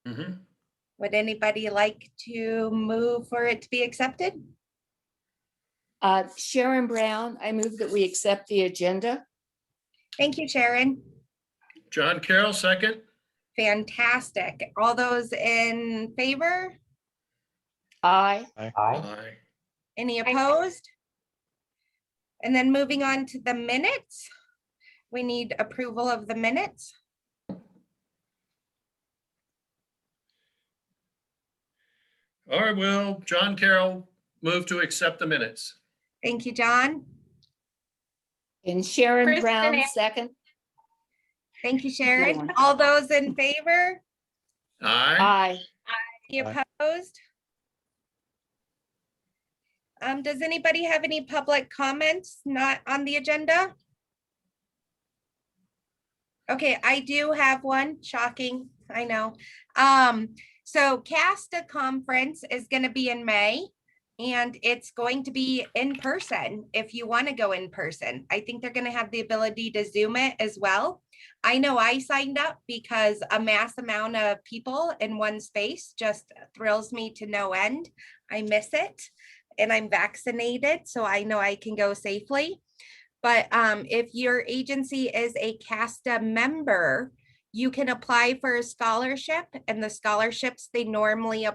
Mhm. Would anybody like to move for it to be accepted? Sharon Brown, I move that we accept the agenda. Thank you, Sharon. John Carroll, second. Fantastic. All those in favor? Aye. Aye. Any opposed? And then moving on to the minutes. We need approval of the minutes. All right, well, John Carroll move to accept the minutes. Thank you, John. And Sharon Kristen Brown, Ann. second. Thank you, Good Sharon. one. All those in favor? Aye. Aye. Any opposed? Does anybody have any public comments not on the agenda? Okay, I do have one. Shocking, I know. So CASTA conference is going to be in May, and it's going to be in person if you want to go in person. I think they're going to have the ability to Zoom it as well. I know I signed up because a mass amount of people in one space just thrills me to no end. I miss it, and I'm vaccinated, so I know I can go safely. But if your agency is a CASTA member, you can apply for a scholarship, and the scholarships they normally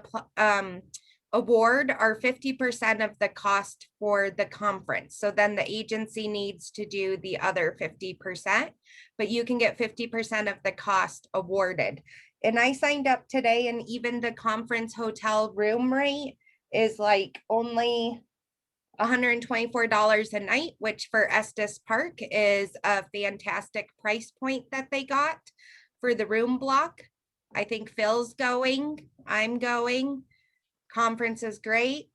award are 50% of the cost for the conference. So then the agency needs to do the other 50%, but you can get 50% of the cost awarded. And I signed up today, and even the conference hotel room rate is like only $124 a night, which for Estes Park is a fantastic price point that they got for the room block. I think Phil's going, I'm going. Conference is great.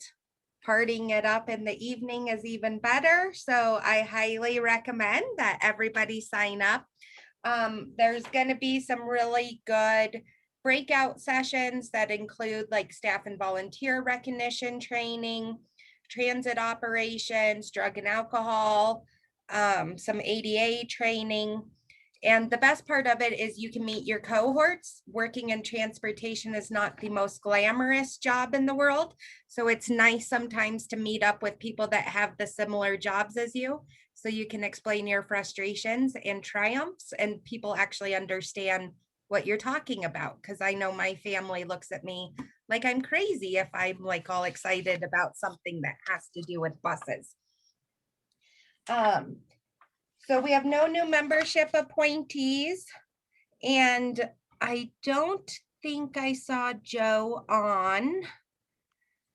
Partying it up in the evening is even better. So I highly recommend that everybody sign up. There's going to be some really good breakout sessions that include like staff and volunteer recognition training, transit operations, drug and alcohol, some ADA training. And the best part of it is you can meet your cohorts. Working in transportation is not the most glamorous job in the world. So it's nice sometimes to meet up with people that have the similar jobs as you, so you can explain your frustrations and triumphs, and people actually understand what you're talking about. Because I know my family looks at me like I'm crazy if I'm like all excited about something that has to do with buses. So we have no new membership appointees, and I don't think I saw Joe on.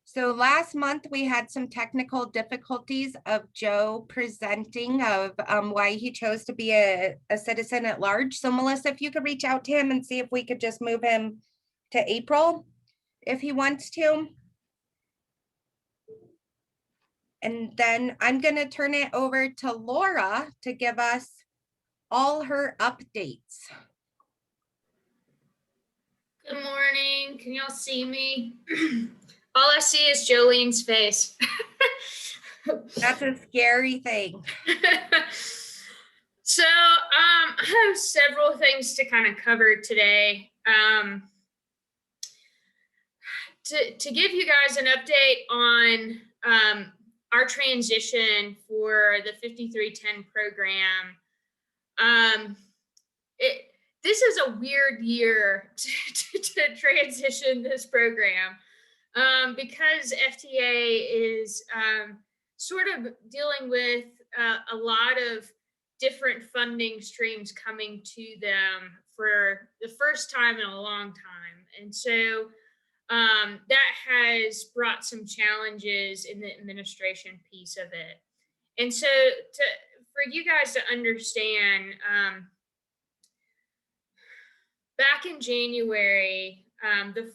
So last month we had some technical difficulties of Joe presenting of why he chose to be a citizen at large. So Melissa, if you could reach out to him and see if we could just move him to April if he wants to. And then I'm going to turn it over to Laura to give us all her updates. Good morning. Can y'all see me? All I see is Jolene's face. That's a scary thing. So I have several things to kind of cover today. To give you guys an update on our transition for the 5310 program. This is a weird year to transition this program because FTA is sort of dealing with a lot of different funding streams coming to them for the first time in a long time. And so that has brought some challenges in the administration piece of it. And so for you guys to understand, back in January, the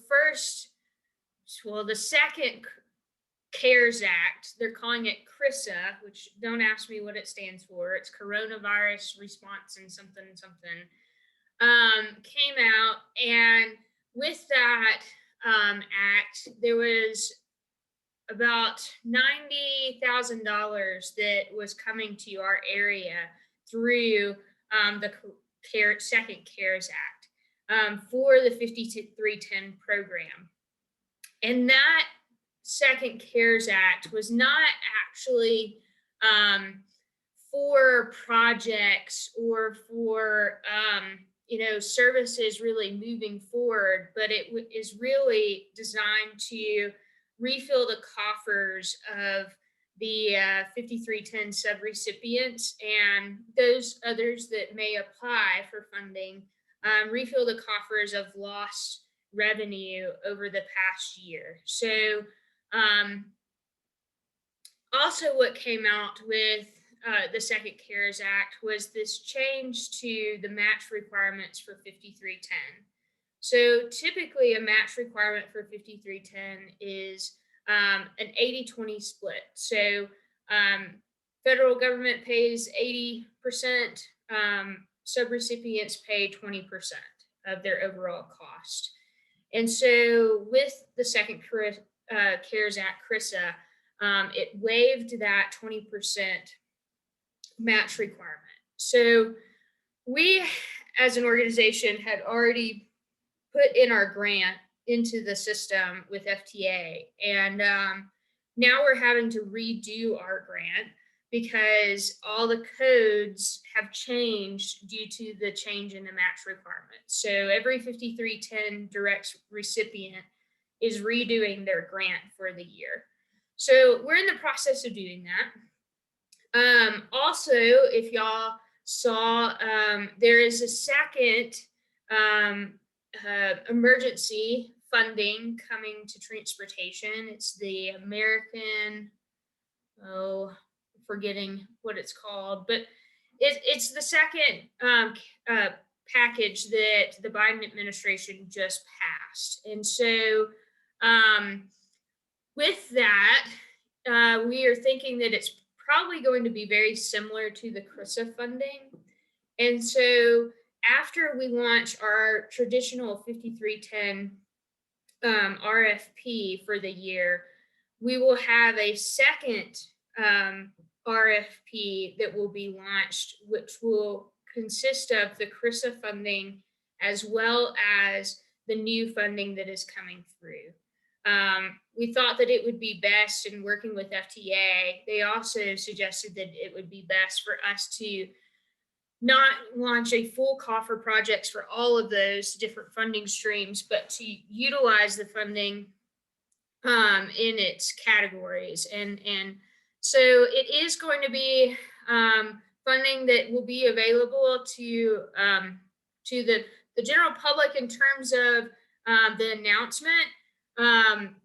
second CARES Act, they're calling it CRISA, which don't ask me what it stands for. It's Coronavirus Response and something, came out. And with that act, there was about $90,000 that was coming to our area through the second CARES Act. for the 5310 program. And that second CARES Act was not actually for projects or for services really moving forward, but it is really designed to refill the coffers of the 5310 subrecipients and those others that may apply for funding, refill the coffers of lost revenue over the past year. So also what came out with the second CARES Act was this change to the match requirements for 5310. So typically a match requirement for 5310 is an 80-20 split. So federal government pays 80%, subrecipients pay 20% of their overall cost. And so with the second CARES Act, CRISA, it waived that 20% match requirement. So we, as an organization, had already put in our grant into the system with FTA. And now we're having to redo our grant because all the codes have changed due to the change in the match requirement. So every 5310 direct recipient is redoing their grant for the year. So we're in the process of doing that. Also, if y'all saw, there is a second emergency funding coming to transportation. It's the American, forgetting what it's called, but it's the second package that the Biden administration just passed. And so with that, we are thinking that it's probably going to be very similar to the CRISA funding. And so after we launch our traditional 5310 RFP for the year, we will have a second RFP that will be launched, which will consist of the CRISA funding as well as the new funding that is coming through. We thought that it would be best in working with FTA. They also suggested that it would be best for us to not launch a full coffer projects for all of those different funding streams, but to utilize the funding in its categories. And so it is going to be funding that will be available to the general public in terms of the announcement.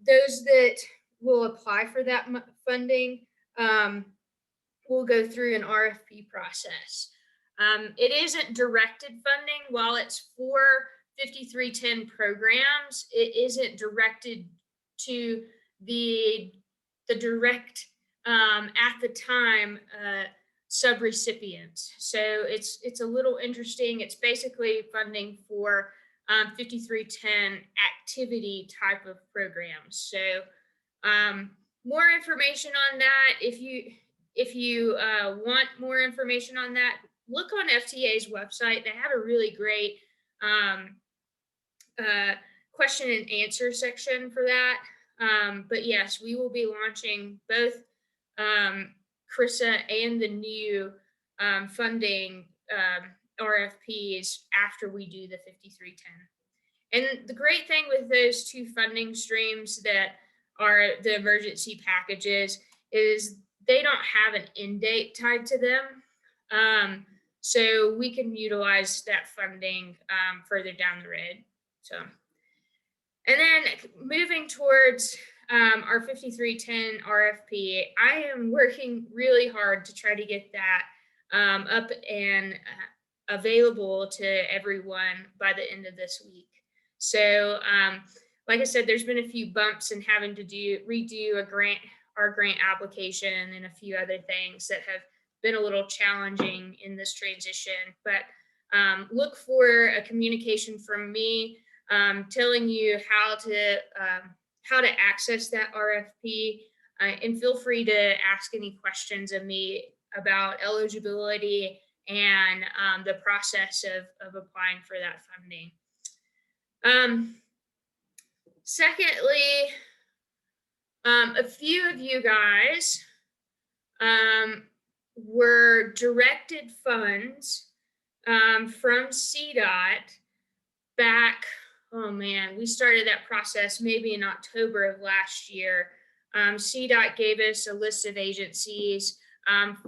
Those that will apply for that funding will go through an RFP process. It isn't directed funding. While it's for 5310 programs, it isn't directed to the direct at the time subrecipients. So it's a little interesting. It's basically funding for 5310 activity type of programs. So more information on that. If you want more information on that, look on FTA's website. They have a really great question and answer section for that. But yes, we will be launching both CRISA and the new funding RFPs after we do the 5310. And the great thing with those two funding streams that are the emergency packages is they don't have an end date tied to them. So we can utilize that funding further down the road. So, and then moving towards our 5310 RFP, I am working really hard to try to get that up and available to everyone by the end of this week. So, like I said, there's been a few bumps in having to redo our grant application and a few other things that have been a little challenging in this transition. But look for a communication from me telling you how to access that RFP, and feel free to ask any questions of me about eligibility and the process of applying for that funding. Secondly, a few of you guys were directed funds from CDOT back, oh man, we started that process maybe in October of last year. CDOT gave us a list of agencies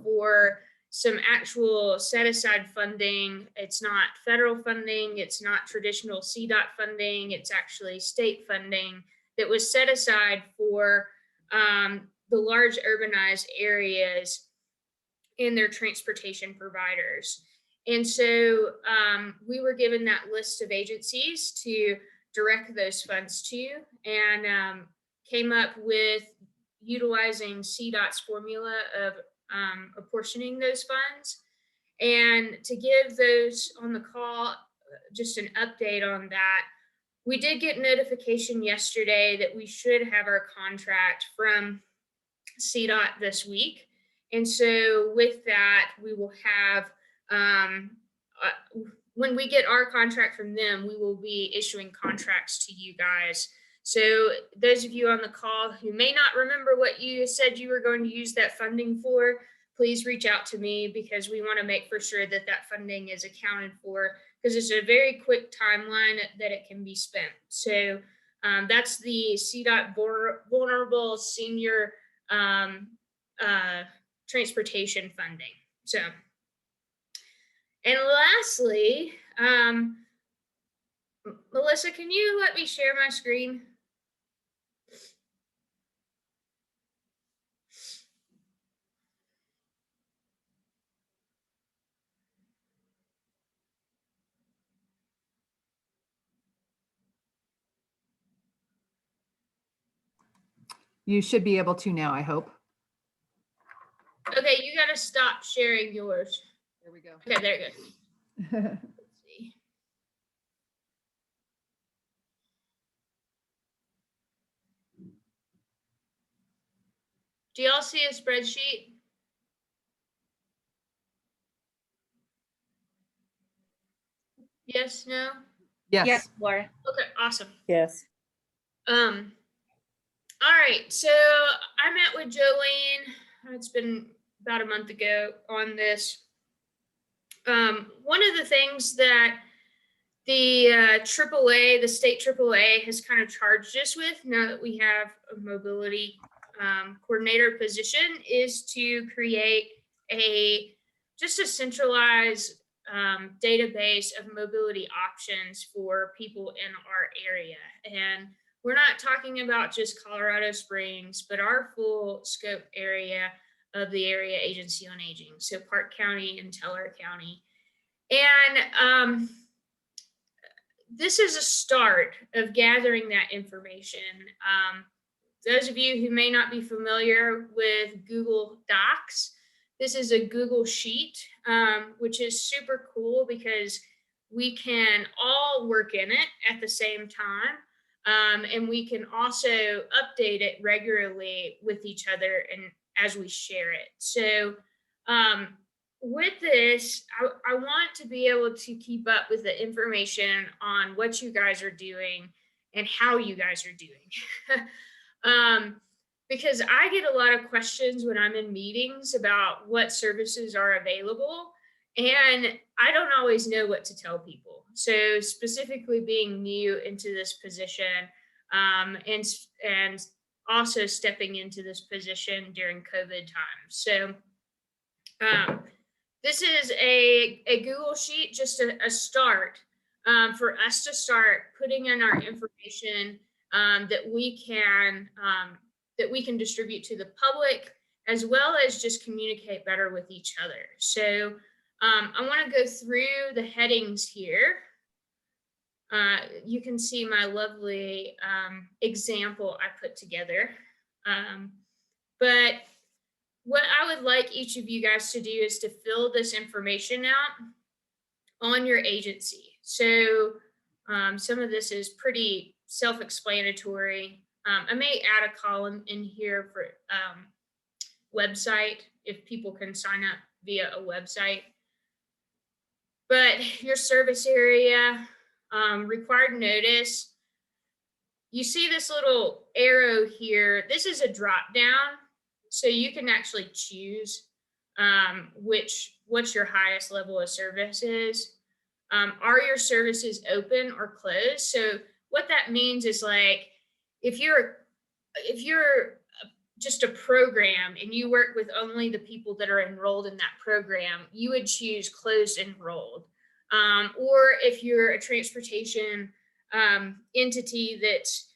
for some actual set aside funding. It's not federal funding, it's not traditional CDOT funding, it's actually state funding that was set aside for the large urbanized areas and their transportation providers. And so we were given that list of agencies to direct those funds to, and came up with utilizing CDOT's formula of apportioning those funds. And to give those on the call just an update on that, we did get notification yesterday that we should have our contract from CDOT this week. And so with that, we will have, when we get our contract from them, we will be issuing contracts to you guys. So those of you on the call who may not remember what you said you were going to use that funding for, please reach out to me, because we want to make for sure that that funding is accounted for, because it's a very quick timeline that it can be spent. So that's the CDOT Vulnerable Senior transportation funding. So, and lastly, Melissa, can you let me share my screen? You should be able to now, I hope. Okay, you got to stop sharing yours. There we go. Okay, there you go. Let's see. Do y'all see a spreadsheet? Yes, no? Yes. Yes, Laura. Okay, awesome. Yes. All right, so I met with Jolene, it's been about a month ago on this. One of the things that the AAA, the state AAA, has kind of charged us with, now that we have a mobility coordinator position, is to create just a centralized database of mobility options for people in our area. And we're not talking about just Colorado Springs, but our full scope area of the Area Agency on Aging, so Park County and Teller County. And this is a start of gathering that information. Those of you who may not be familiar with Google Docs, this is a Google Sheet, which is super cool because we can all work in it at the same time. And we can also update it regularly with each other and as we share it. So with this, I want to be able to keep up with the information on what you guys are doing and how you guys are doing. Because I get a lot of questions when I'm in meetings about what services are available, and I don't always know what to tell people. So specifically being new into this position, and also stepping into this position during COVID times. So this is a Google Sheet, just a start for us to start putting in our information that we can distribute to the public, as well as just communicate better with each other. So I want to go through the headings here. You can see my lovely example I put together. But what I would like each of you guys to do is to fill this information out on your agency. So some of this is pretty self-explanatory. I may add a column in here for website if people can sign up via a website. But your service area, Required notice. You see this little arrow here. This is a drop down, so you can actually choose what's your highest level of service is. Are your services open or closed? So what that means is, like, if you're just a program and you work with only the people that are enrolled in that program, you would choose closed enrolled. Or if you're a transportation entity that's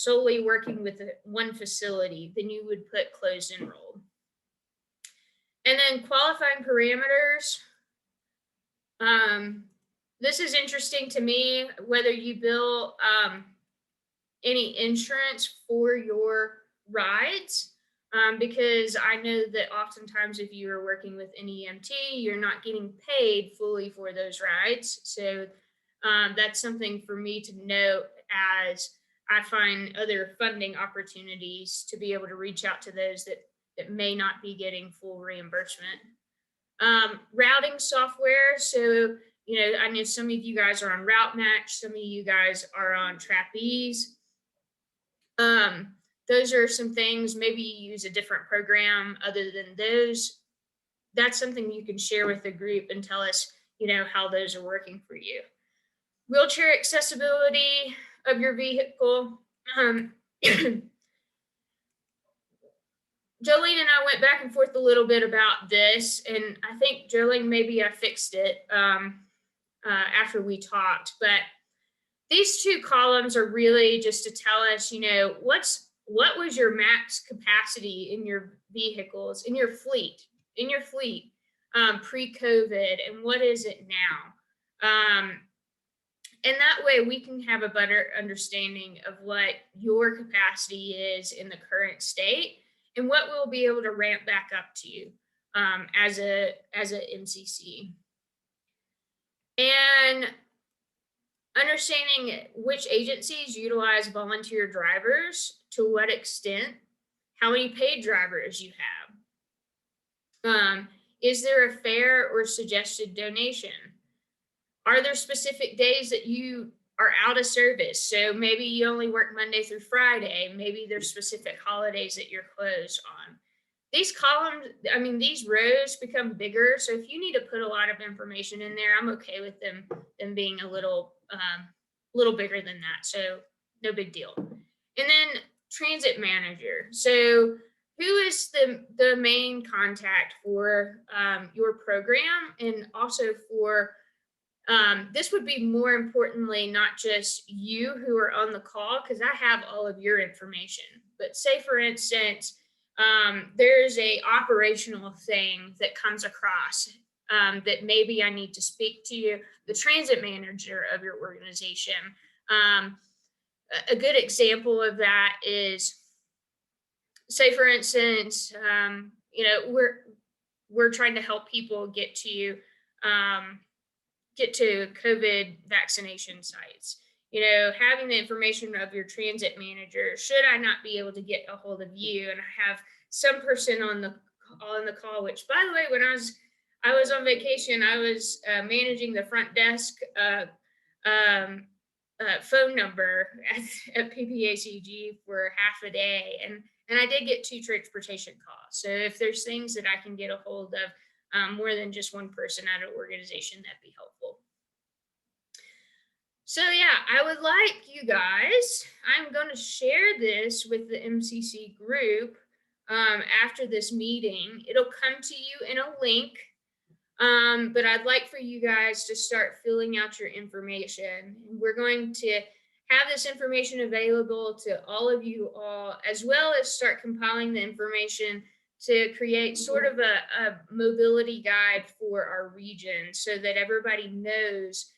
solely working with one facility, then you would put closed enrolled. And then qualifying parameters. This is interesting to me, whether you bill any insurance for your rides, because I know that oftentimes if you are working with an EMT, you're not getting paid fully for those rides. So that's something for me to note as I find other funding opportunities to be able to reach out to those that may not be getting full reimbursement. Routing software. So, I know some of you guys are on Route Match, some of you guys are on Trapeze. Those are some things. Maybe you use a different program other than those. That's something you can share with the group and tell us, how those are working for you. Wheelchair accessibility of your vehicle. Jolene and I went back and forth a little bit about this, and I think, Jolene, maybe I fixed it after we talked, but these two columns are really just to tell us, what was your max capacity in your vehicles, in your fleet, pre-COVID, and what is it now? And that way we can have a better understanding of what your capacity is in the current state and what we'll be able to ramp back up to you as a MCC. And understanding which agencies utilize volunteer drivers, to what extent, how many paid drivers you have. Is there a fair or suggested donation? Are there specific days that you are out of service? So maybe you only work Monday through Friday. Maybe there's specific holidays that you're closed on. These columns, these rows become bigger. So if you need to put a lot of information in there, I'm okay with them being a little bigger than that. So no big deal. And then transit manager. So who is the main contact for your program, and also for this would be more importantly, not just you who are on the call, because I have all of your information, but say for instance, there's a operational thing that comes across that maybe I need to speak to you, the transit manager of your organization. A good example of that is, say for instance, we're trying to help people get to COVID vaccination sites. Having the information of your transit manager, should I not be able to get a hold of you, and I have some person on the call, which, by the way, when I was on vacation, I was managing the front desk phone number at PPACG for half a day, and I did get 2 transportation calls. So if there's things that I can get a hold of more than just one person at an organization, that'd be helpful. So yeah, I would like you guys, I'm going to share this with the MCC group after this meeting. It'll come to you in a link, but I'd like for you guys to start filling out your information. We're going to have this information available to all of you all, as well as start compiling the information to create sort of a mobility guide for our region, so that everybody knows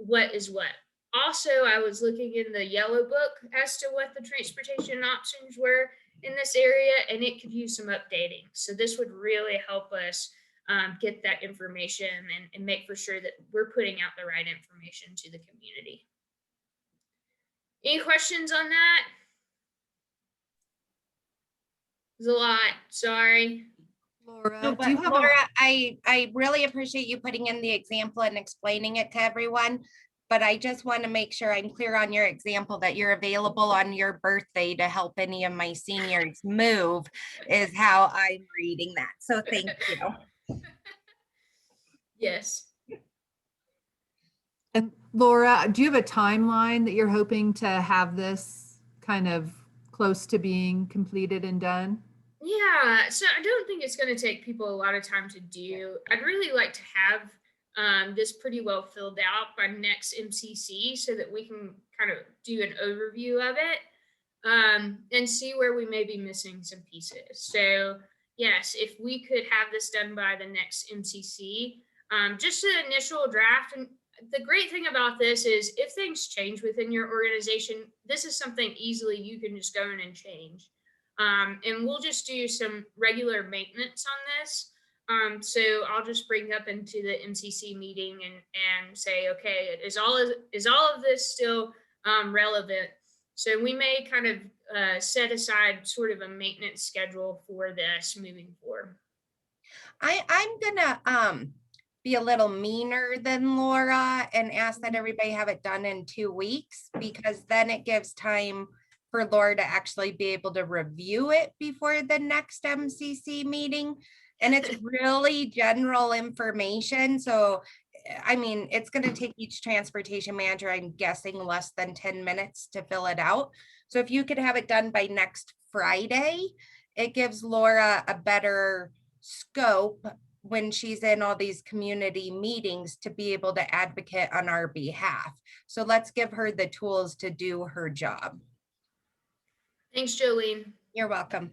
what is what. Also, I was looking in the yellow book as to what the transportation options were in this area, and it could use some updating. So this would really help us get that information and make for sure that we're putting out the right information to the community. Any questions on that? There's a lot, sorry. Laura, No, do but you have Laura, I really appreciate you putting in the example and explaining it to everyone. But I just want to make sure I'm clear on your example that you're available on your birthday to help any of my seniors move is how I'm reading that. So thank you. Yes. And Laura, do you have a timeline that you're hoping to have this kind of close to being completed and done? Yeah, so I don't think it's going to take people a lot of time to do. I'd really like to have this pretty well filled out by next MCC so that we can kind of do an overview of it and see where we may be missing some pieces. So yes, if we could have this done by the next MCC, just an initial draft. And the great thing about this is if things change within your organization, this is something easily you can just go in and change. And we'll just do some regular maintenance on this. So I'll just bring up into the MCC meeting and say, okay, is all of this still relevant? So we may kind of set aside sort of a maintenance schedule for this moving forward. I'm gonna be a little meaner than Laura and ask that everybody have it done in 2 weeks, because then it gives time for Laura to actually be able to review it before the next MCC meeting. And it's really general information. So, I mean, it's going to take each transportation manager, I'm guessing, less than 10 minutes to fill it out. So if you could have it done by next Friday, it gives Laura a better scope when she's in all these community meetings to be able to advocate on our behalf. So let's give her the tools to do her job. Thanks, Jolene. You're welcome.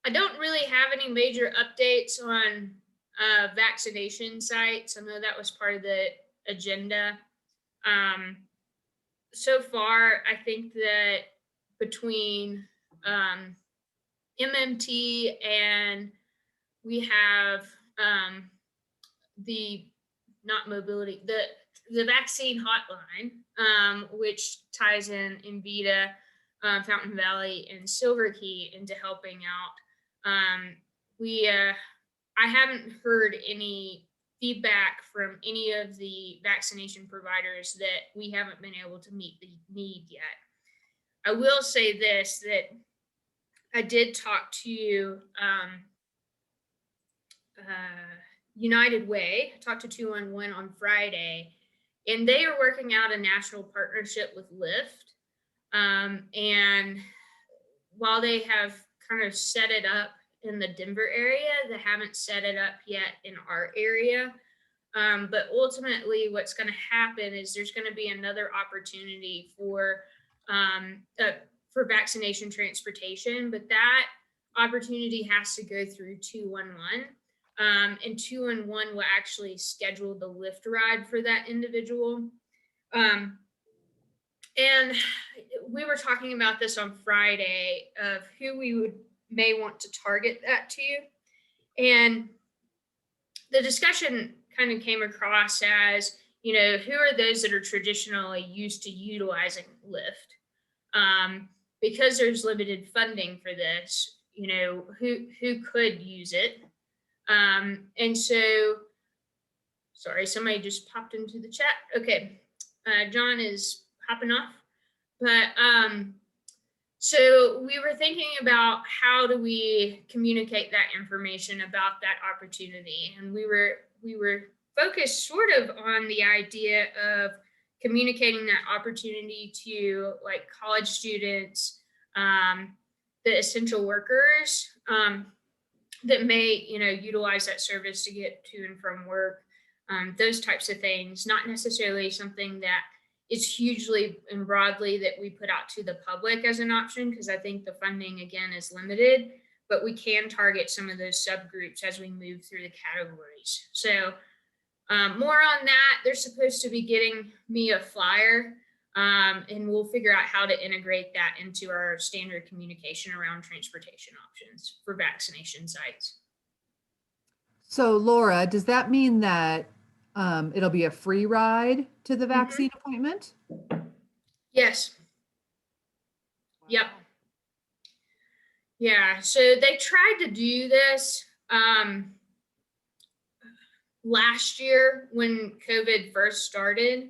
I don't really have any major updates on vaccination sites. I know that was part of the agenda. So far, I think that between MMT and we have the not mobility, the vaccine hotline, which ties in Invita, Fountain Valley, and Silver Key into helping out. I haven't heard any feedback from any of the vaccination providers that we haven't been able to meet the need yet. I will say this, that I did talk to United Way, talked to 211 on Friday, and they are working out a national partnership with Lyft. And while they have kind of set it up in the Denver area, they haven't set it up yet in our area. But ultimately, what's going to happen is there's going to be another opportunity for vaccination transportation, but that opportunity has to go through 211. And 211 will actually schedule the Lyft ride for that individual. And we were talking about this on Friday of who we may want to target that to. And the discussion kind of came across as, who are those that are traditionally used to utilizing Lyft? Because there's limited funding for this, who could use it? And so, sorry, somebody just popped into the chat. Okay, John is hopping off. But so we were thinking about how do we communicate that information about that opportunity, and we were focused sort of on the idea of communicating that opportunity to like college students, the essential workers that may utilize that service to get to and from work, those types of things. Not necessarily something that is hugely and broadly that we put out to the public as an option, because I think the funding again is limited, but we can target some of those subgroups as we move through the categories. So more on that. They're supposed to be getting me a flyer, and we'll figure out how to integrate that into our standard communication around transportation options for vaccination sites. So Laura, does that mean that it'll be a free ride to the vaccine appointment? Yes. Yep. Yeah, so they tried to do this last year when COVID first started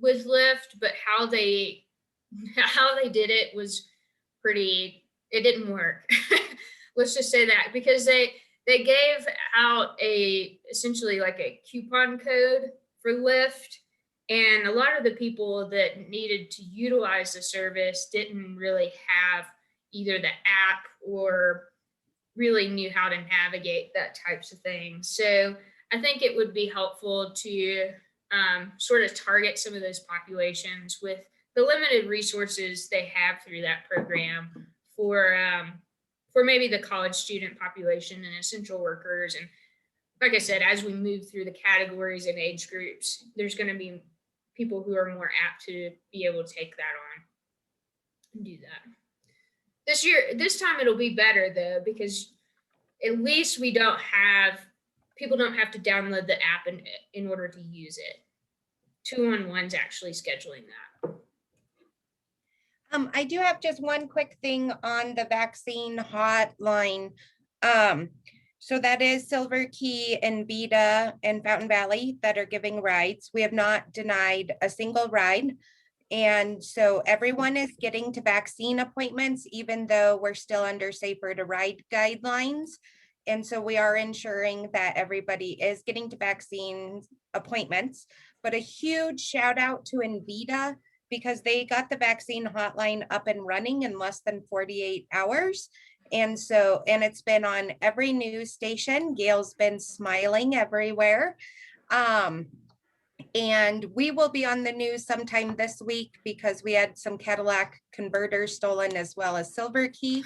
with Lyft, but how they did it was pretty, it didn't work. Let's just say that, because they gave out essentially like a coupon code for Lyft, and a lot of the people that needed to utilize the service didn't really have either the app or really knew how to navigate that types of things. So I think it would be helpful to sort of target some of those populations with the limited resources they have through that program for maybe the college student population and essential workers. And like I said, as we move through the categories and age groups, there's going to be people who are more apt to be able to take that on and do that. This time it'll be better though, because at least people don't have to download the app in order to use it. 211's actually scheduling that. I do have just one quick thing on the vaccine hotline. So that is Silver Key and Vita and Fountain Valley that are giving rides. We have not denied a single ride. And so everyone is getting to vaccine appointments, even though we're still under safer to ride guidelines. And so we are ensuring that everybody is getting to vaccine appointments. But a huge shout out to Envita, because they got the vaccine hotline up and running in less than 48 hours. And it's been on every news station. Gail's been smiling everywhere. And we will be on the news sometime this week because we had some Cadillac converters stolen as well as Silver Key.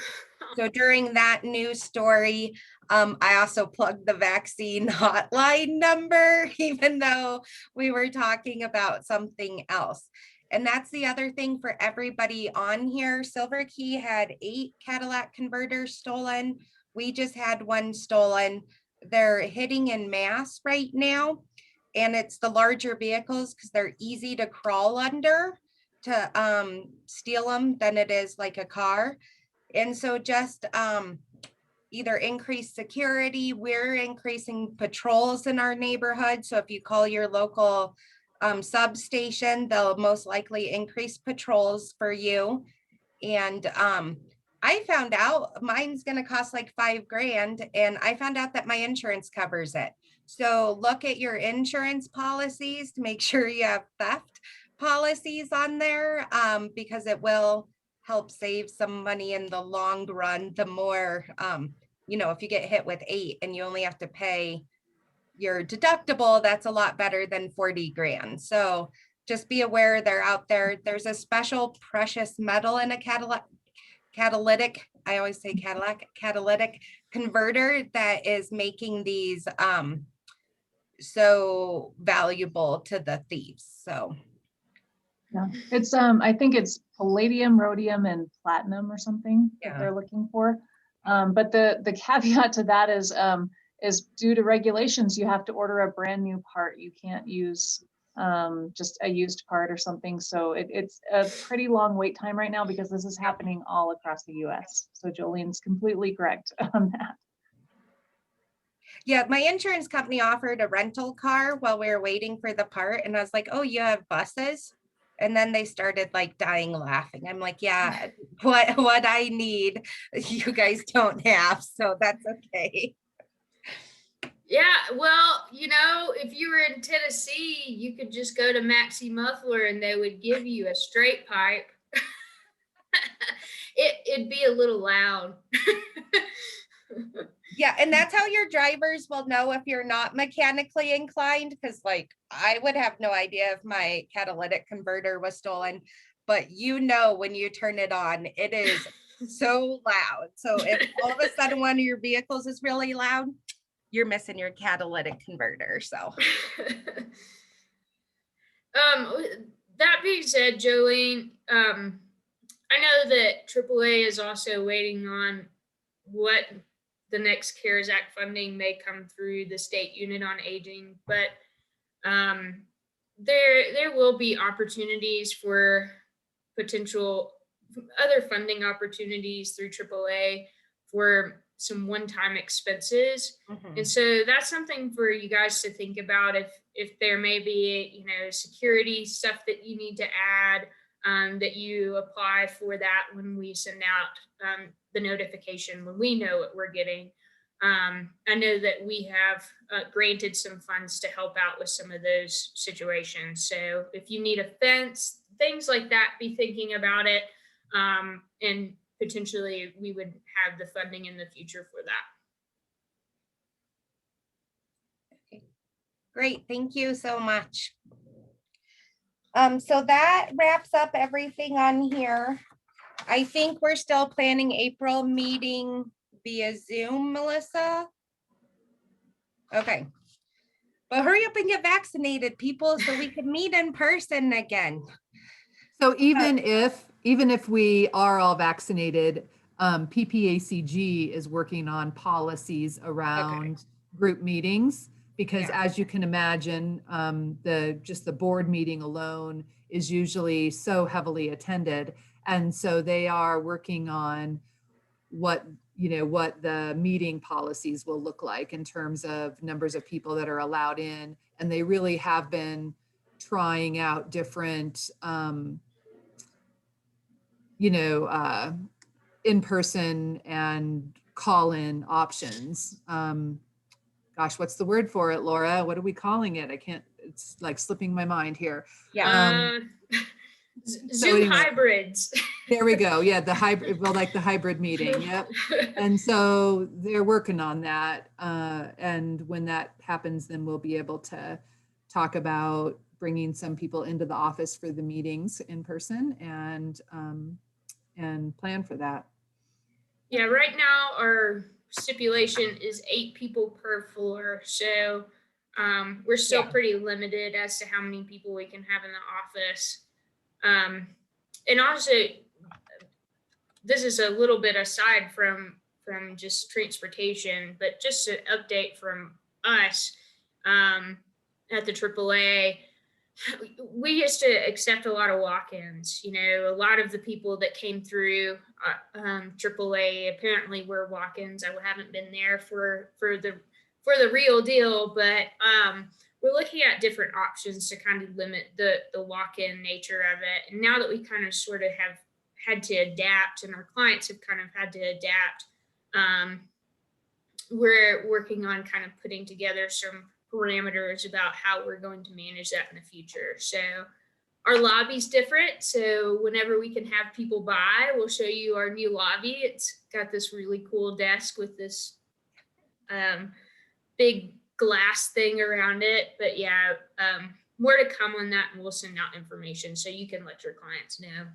So during that news story, I also plugged the vaccine hotline number, even though we were talking about something else. And that's the other thing for everybody on here. Silver Key had 8 Cadillac converters stolen. We just had one stolen. They're hitting en masse right now. And it's the larger vehicles because they're easy to crawl under to steal them than it is like a car. And so just either increase security, we're increasing patrols in our neighborhood. So if you call your local substation, they'll most likely increase patrols for you. And I found out mine's going to cost like $5,000, and I found out that my insurance covers it. So look at your insurance policies to make sure you have theft policies on there, because it will help save some money in the long run. The more, if you get hit with 8 and you only have to pay your deductible, that's a lot better than $40,000. So just be aware they're out there. There's a special precious metal in a catalytic, I always say catalytic converter that is making these so valuable to the thieves. So yeah, it's I think it's palladium, rhodium, and platinum or something that they're looking for. But the caveat to that is due to regulations, you have to order a brand new part. You can't use just a used part or something. So it's a pretty long wait time right now because this is happening all across the US. So Jolene's completely correct on that. yeah, my insurance company offered a rental car while we were waiting for the part. And I was like, oh, you have buses? And then they started like dying laughing. I'm like, yeah, what I need, you guys don't have. So that's okay. Yeah, well, if you were in Tennessee, you could just go to Maxi Muffler and they would give you a straight pipe. It'd be a little loud. Yeah, and that's how your drivers will know if you're not mechanically inclined, because like I would have no idea if my catalytic converter was stolen, but when you turn it on, it is so loud. So if all of a sudden one of your vehicles is really loud, you're missing your catalytic converter. So that being said, Jolene, I know that AAA is also waiting on what the next CARES Act funding may come through the State Unit on Aging, but there will be opportunities for potential other funding opportunities through AAA for some one-time expenses. Mhm. And so that's something for you guys to think about if there may be, security stuff that you need to add, that you apply for that when we send out the notification, when we know what we're getting. I know that we have granted some funds to help out with some of those situations. So if you need a fence, things like that, be thinking about it. And potentially we would have the funding in the future for that. Great, thank you so much. So that wraps up everything on here. I think we're still planning April meeting via Zoom, Melissa. Okay. But hurry up and get vaccinated, people, so we can meet in person again. So even if we are all vaccinated, PPACG is working on policies around group meetings, because Yeah. as you can imagine, the board meeting alone is usually so heavily attended. And so they are working on what the meeting policies will look like in terms of numbers of people that are allowed in. And they really have been trying out different in-person and call-in options. Gosh, what's the word for it, Laura? What are we calling it? It's like slipping my mind here. Yeah. Zoom anyway. hybrids. There we go. Yeah, the hybrid meeting. Yep. And so they're working on that. And when that happens, then we'll be able to talk about bringing some people into the office for the meetings in person and plan for that. Yeah, right now our stipulation is 8 people per floor. So we're still Yeah. pretty limited as to how many people we can have in the office. And also, this is a little bit aside from just transportation, but just an update from us at the AAA. We used to accept a lot of walk-ins. A lot of the people that came through AAA apparently were walk-ins. I haven't been there for the real deal, but we're looking at different options to kind of limit the walk-in nature of it. And now that we kind of sort of have had to adapt, and our clients have kind of had to adapt, we're working on kind of putting together some parameters about how we're going to manage that in the future. So our lobby's different. So whenever we can have people by, we'll show you our new lobby. It's got this really cool desk with this big glass thing around it. But yeah, more to come on that, and we'll send out information so you can let your clients know.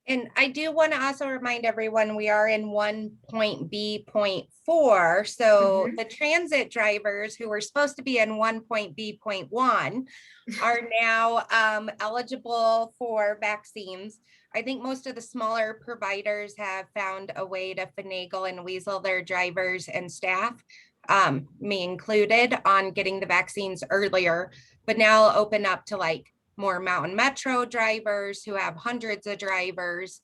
And I do want to also remind everyone, we are in 1.B.4. So Mhm. the transit drivers who were supposed to be in 1.B.1 are now eligible for vaccines. I think most of the smaller providers have found a way to finagle and weasel their drivers and staff, me included, on getting the vaccines earlier, but now I'll open up to like more Mountain Metro drivers who have hundreds of drivers.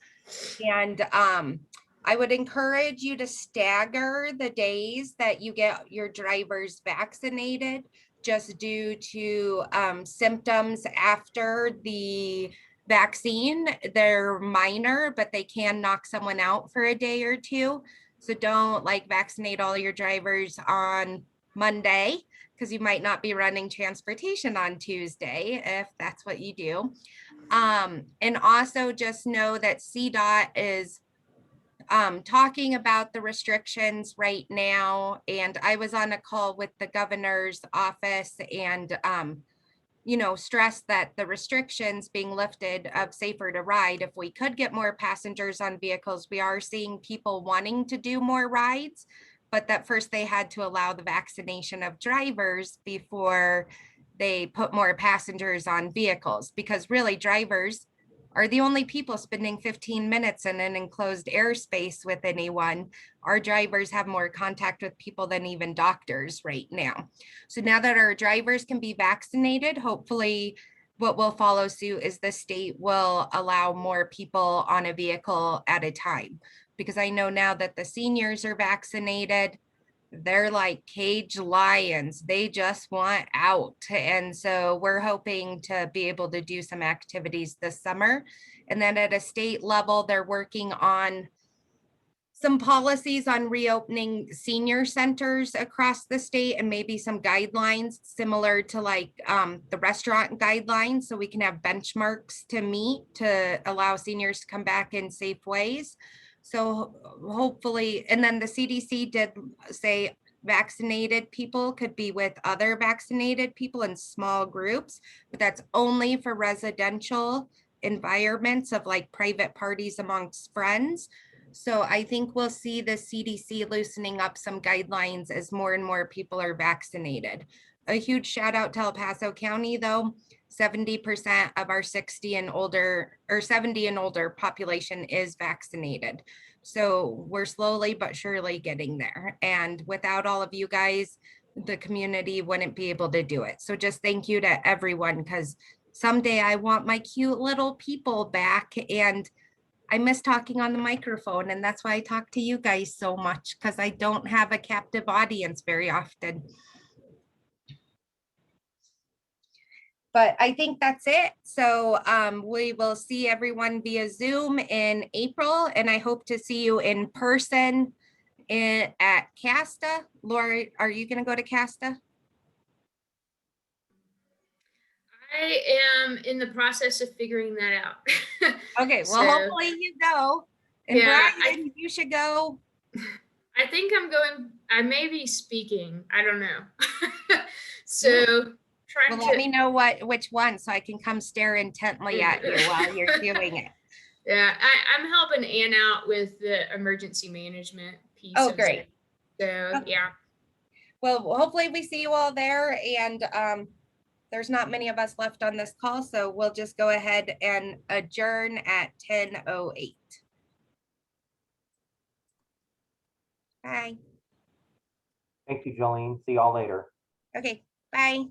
And I would encourage you to stagger the days that you get your drivers vaccinated, just due to symptoms after the vaccine. They're minor, but they can knock someone out for a day or two. So don't vaccinate all your drivers on Monday, because you might not be running transportation on Tuesday if that's what you do. And also just know that CDOT is talking about the restrictions right now. And I was on a call with the governor's office and, stressed that the restrictions being lifted of safer to ride, if we could get more passengers on vehicles, we are seeing people wanting to do more rides, but that first they had to allow the vaccination of drivers before they put more passengers on vehicles, because really drivers are the only people spending 15 minutes in an enclosed airspace with anyone. Our drivers have more contact with people than even doctors right now. So now that our drivers can be vaccinated, hopefully what will follow suit is the state will allow more people on a vehicle at a time. because I know now that the seniors are vaccinated, they're like cage lions. They just want out. And so we're hoping to be able to do some activities this summer. And then at a state level, they're working on some policies on reopening senior centers across the state and maybe some guidelines similar to like the restaurant guidelines. So we can have benchmarks to meet to allow seniors to come back in safe ways. So hopefully, and then the CDC did say vaccinated people could be with other vaccinated people in small groups, but that's only for residential environments of like private parties amongst friends. So I think we'll see the CDC loosening up some guidelines as more and more people are vaccinated. A huge shout out to El Paso County, though. 70% of our 60 and older or 70 and older population is vaccinated. So we're slowly but surely getting there. And without all of you guys, the community wouldn't be able to do it. So just thank you to everyone, because someday I want my cute little people back, and I miss talking on the microphone, and that's why I talk to you guys so much, because I don't have a captive audience very often. But I think that's it. So we will see everyone via Zoom in April, and I hope to see you in person at CASTA. Lori, are you going to go to CASTA? I am in the process of figuring that out. Okay, well, So, hopefully you go. And yeah, Brian, you should go. I think I'm going, I may be speaking. I don't know. So trying Well, let me to, know which one, so I can come stare intently at you while you're doing it. yeah, I'm helping Ann out with the emergency management piece. Oh, of great. Zoom. So, Okay. yeah. Well, hopefully we see you all there, and there's not many of us left on this call, so we'll just go ahead and adjourn at 10:08. Bye. Thank you, Jolene. See y'all later. Okay, bye.